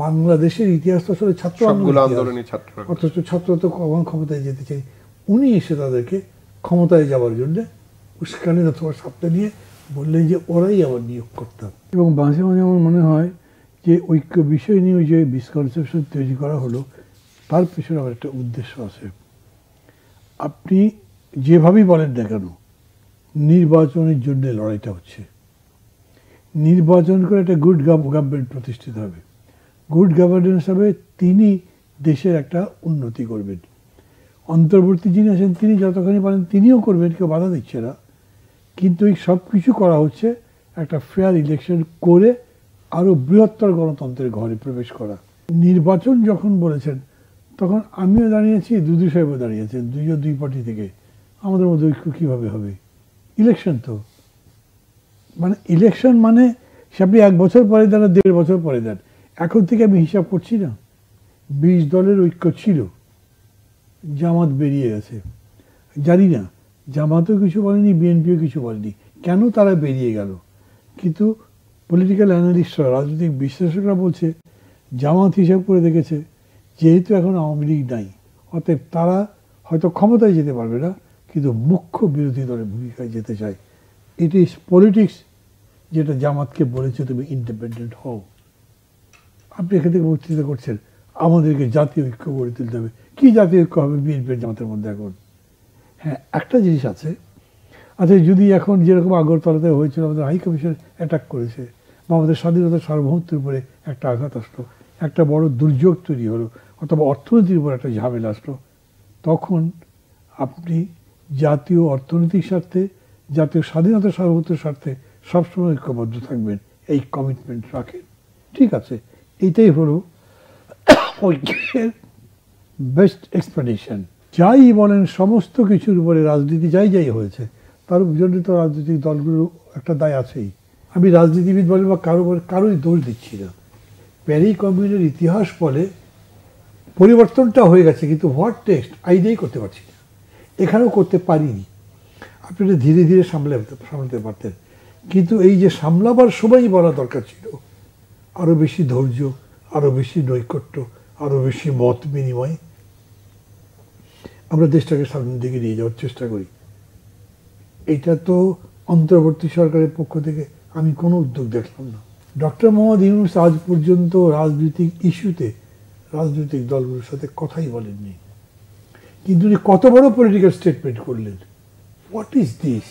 বাংলাদেশের ইতিহাস তো আসলে ছাত্র আন্দোলন, অথচ ছাত্র তো কখন ক্ষমতায় যেতে চাই, উনি এসে তাদেরকে ক্ষমতায় যাওয়ার জন্য উস্কানি অথবা সাপটা নিয়ে বললেন যে ওরাই আবার নিয়োগ করতাম। এবং মাঝে মাঝে আমার মনে হয় যে ঐক্য বিষয় নিয়ে যে মিসকনসেপশন তৈরি করা হলো, তার পেছনে আমার একটা উদ্দেশ্য আছে। আপনি যেভাবেই বলেন না কেন, নির্বাচনের জন্য লড়াইটা হচ্ছে। নির্বাচন করে একটা গুড গভর্নমেন্ট প্রতিষ্ঠিত হবে, গুড গভর্নেন্স হবে, তিনি দেশের একটা উন্নতি করবেন। অন্তর্বর্তী যিনি আছেন তিনি যতখানি পারেন তিনিও করবেন, কেউ বাধা দিচ্ছে না। কিন্তু এই সব কিছু করা হচ্ছে একটা ফেয়ার ইলেকশন করে আরও বৃহত্তর গণতন্ত্রের ঘরে প্রবেশ করা। নির্বাচন যখন বলেছেন তখন আমিও দাঁড়িয়েছি, দুদু সাহেবও দাঁড়িয়েছেন, দুই পার্টি থেকে। আমাদের মধ্যে ঐক্য কীভাবে হবে? ইলেকশন তো মানে ইলেকশন মানে সে আপনি 1 বছর পরে দেন, 1.5 বছর পরে দেন। এখন থেকে আমি হিসাব করছি না, 20 দলের ঐক্য ছিল, জামাত বেরিয়ে গেছে। জানি না জামাতও কিছু বলেনি, বিএনপিও কিছু বলেনি কেন তারা বেরিয়ে গেল। কিন্তু পলিটিক্যাল অ্যানালিস্টরা, রাজনৈতিক বিশ্লেষকরা বলছে জামাত হিসাব করে দেখেছে যেহেতু এখন আওয়ামী লীগ নাই, অতএব তারা হয়তো ক্ষমতায় যেতে পারবে না, কিন্তু মুখ্য বিরোধী দলের ভূমিকায় যেতে চায়। ইট ইজ পলিটিক্স যেটা জামাতকে বলেছে তুমি ইন্ডিপেন্ডেন্ট হও। আপনি এখান থেকে বক্তৃতা করছেন আমাদেরকে জাতীয় ঐক্য গড়ে তুলতে হবে। কী জাতীয় ঐক্য হবে বিএনপি জামাতের মধ্যে এখন? হ্যাঁ, একটা জিনিস আছে। আচ্ছা, যদি এখন যেরকম আগরতলাতে হয়েছিল, আমাদের হাই কমিশন অ্যাটাক করেছে বা আমাদের স্বাধীনতা সার্বভৌমত্বের উপরে একটা আঘাত আসলো, একটা বড় দুর্যোগ তৈরি হলো, অথবা অর্থনীতির উপর একটা ঝামেলা আসলো, তখন আপনি জাতীয় অর্থনৈতিক স্বার্থে, জাতীয় স্বাধীনতা সার্বভৌমত্বের স্বার্থে সবসময় ঐক্যবদ্ধ থাকবেন, এই কমিটমেন্ট রাখেন। ঠিক আছে, এইটাই হলো ঐক্যের বেস্ট এক্সপ্লেনেশন। যাই বলেন সমস্ত কিছুর উপরে রাজনীতি যাই হয়েছে তার জন্য তো রাজনৈতিক দলগুলোর একটা দায় আছেই। আমি রাজনীতিবিদ বলে বা কারোই দোষ দিচ্ছি না। প্যারি কমিউনের ইতিহাস বলে পরিবর্তনটা হয়ে গেছে, কিন্তু হোয়াট টেক্সট আইডিয়াই করতে পারছি না, এখানেও করতে পারিনি। আপনি ধীরে ধীরে সামলাতে পারতেন, কিন্তু এই যে সামলাবার সময়ই বলা দরকার ছিল আরও বেশি ধৈর্য, আরও বেশি নৈকট্য, আরও বেশি মত বিনিময়। আমরা দেশটাকে সামনের দিকে নিয়ে যাওয়ার চেষ্টা করি। এটা তো অন্তর্বর্তী সরকারের পক্ষ থেকে আমি কোনো উদ্যোগ দেখলাম না। ডক্টর মোহাম্মদ ইউনূস আজ পর্যন্ত রাজনৈতিক ইস্যুতে রাজনৈতিক দলগুলোর সাথে কথাই বলেননি, কিন্তু উনি কত বড় পলিটিক্যাল স্টেটমেন্ট করলেন। What is this?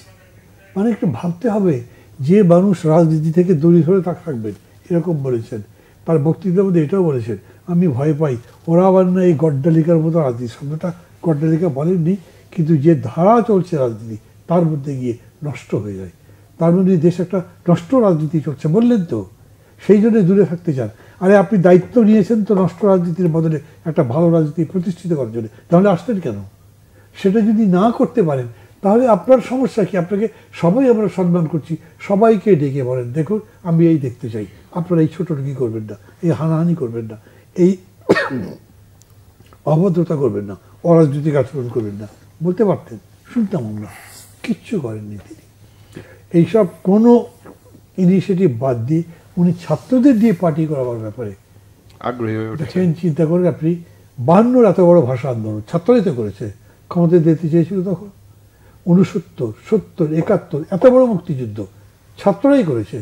মানে একটু ভাবতে হবে, যে মানুষ রাজনীতি থেকে দূরে ধরে থাকবেন এরকম বলেছেন। তার বক্তৃতার মধ্যে এটাও বলেছেন আমি ভয় পাই ওরা আবার না এই গড্ডালিকার মতো রাজনীতি, শব্দটা গড্ডালিকা বলেননি, কিন্তু যে ধারা চলছে রাজনীতি তার মধ্যে গিয়ে নষ্ট হয়ে যায়। তার মধ্যে দেশ একটা নষ্ট রাজনীতি চলছে বললেন তো, সেই জন্য দূরে থাকতে চান। আরে আপনি দায়িত্ব নিয়েছেন তো নষ্ট রাজনীতির বদলে একটা ভালো রাজনীতি প্রতিষ্ঠিত করার জন্য, তাহলে আসতেন কেন? সেটা যদি না করতে পারেন তাহলে আপনার সমস্যা কি? আপনাকে সবাই আমরা সম্মান করছি, সবাইকে ডেকে বলেন দেখুন আমি এই দেখতে চাই, আপনারা এই ছোটটুকি করবেন না, এই হানাহানি করবেন না, এই অভদ্রতা করবেন না, অরাজনৈতিক আচরণ করবেন না, বলতে পারতেন, শুনতাম আমরা। কিচ্ছু করেননি তিনি। এইসব কোনো ইনিশিয়েটিভ বাদ দিয়ে উনি ছাত্রদের দিয়ে পার্টি করাবার ব্যাপারে আগ্রহী হয়ে উঠেছেন। চিন্তা করেন আপনি, 52 এত বড় ভাষা আন্দোলন ছাত্রই তো করেছে, ক্ষমতা দিতে চেয়েছিল তখন। 69, 70, 71 এত বড় মুক্তিযুদ্ধ ছাত্ররাই করেছে।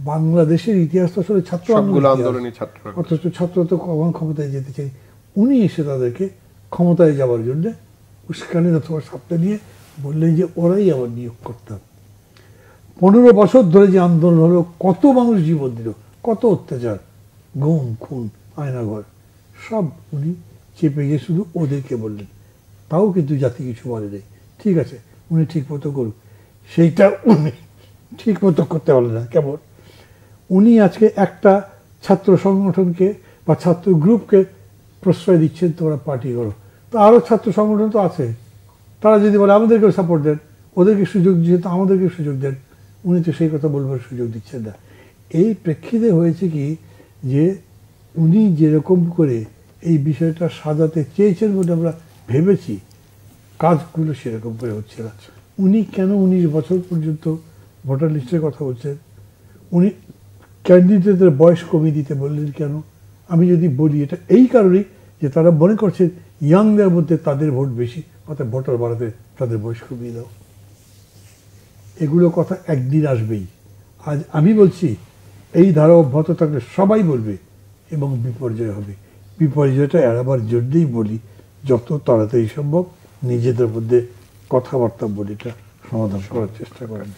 বাংলাদেশের ইতিহাস তো আসলে ছাত্র আন্দোলন, অথচ ছাত্র তো কখন ক্ষমতায় যেতে চাই, উনি এসে তাদেরকে ক্ষমতায় যাওয়ার জন্য উস্কানি অথবা সাপটা নিয়ে বললেন যে ওরাই আবার নিয়োগ করতাম। 15 বছর ধরে যে আন্দোলন হলো, কত মানুষ জীবন দিল, কত অত্যাচার, গুম খুন, আয়নাঘর, সব উনি চেপে গিয়ে শুধু ওদেরকে বললেন। তাও কিন্তু জাতি কিছু বলে নেই। ঠিক আছে, উনি ঠিক মতো করুক, সেইটা উনি ঠিক মতো করতে পারলেন না। কেমন উনি আজকে একটা ছাত্র সংগঠনকে বা ছাত্র গ্রুপকে প্রশ্রয় দিচ্ছেন তোমরা পার্টি করো, তো আরও ছাত্র সংগঠন তো আছে, তারা যদি বলে আমাদেরকেও সাপোর্ট দেন, ওদেরকে সুযোগ দিচ্ছেন তো আমাদেরকে সুযোগ দেন, উনি তো সেই কথা বলবার সুযোগ দিচ্ছেন না। এই প্রেক্ষিতে হয়েছে কি যে উনি যেরকম করে এই বিষয়টা সাজাতে চেয়েছেন বলে আমরা ভেবেছি, কাজগুলো সেরকম করে হচ্ছে না। উনি কেন 19 বছর পর্যন্ত ভোটার লিস্টের কথা বলছেন? উনি ক্যান্ডিডেটদের বয়স কমিয়ে দিতে বললেন কেন? আমি যদি বলি এটা এই কারণেই যে তারা মনে করছে ইয়াংদের মধ্যে তাদের ভোট বেশি, অর্থাৎ ভোটার বাড়াতে তাদের বয়স কমিয়ে দাও। এগুলো কথা একদিন আসবেই। আজ আমি বলছি এই ধারা অব্যাহত থাকলে সবাই বলবে এবং বিপর্যয় হবে। বিপর্যয়টা এড়াবার জন্যই বলি যত তাড়াতাড়ি সম্ভব নিজেদের মধ্যে কথাবার্তা বলে এটা সমাধান করার চেষ্টা করেন।